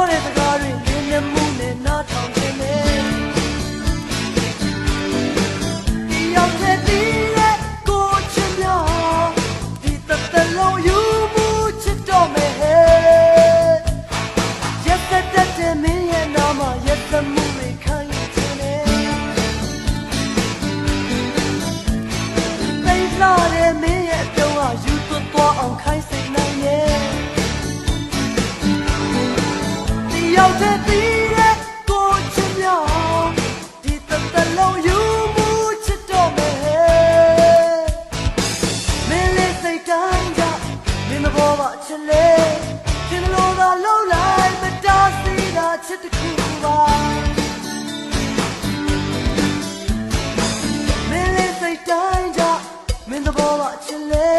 တဲ့စကားတွေလင်းနေမှုနဲ့နားထောင်ခြင်းနဲ့ဒီရောက်တဲ့ဒီရဲ့ကိုချင်မြောက်ဒီသက်လုံးယူမှုချစ်တော့မယ်ရက်သက်တဲ့မင်းရဲ့နာမရက်သက်မှုတွေခံရခြင်းနဲ့သိလာတဲ့မင်းရဲ့အပြုံးဟာယူသွတ်သွားအောင်ခိုင်းစိတ်နိုင်ရဲ့ဒီရောက်တဲ့ဒီရဲ့ကိုချင်မြောက်ဒီသက်လုံးယူမှုချစ်တော့မယ်မင်းလေးစိတ်တိုင်းကြောင့်မင်းမဘောပါချစ်လေချစ်လို့သာလုံးလိုက်မတားစီတာချစ်တခုပါမင်းလေးစိတ်တိုင်းကြောင့်မင်းသဘောပါချစ်လေ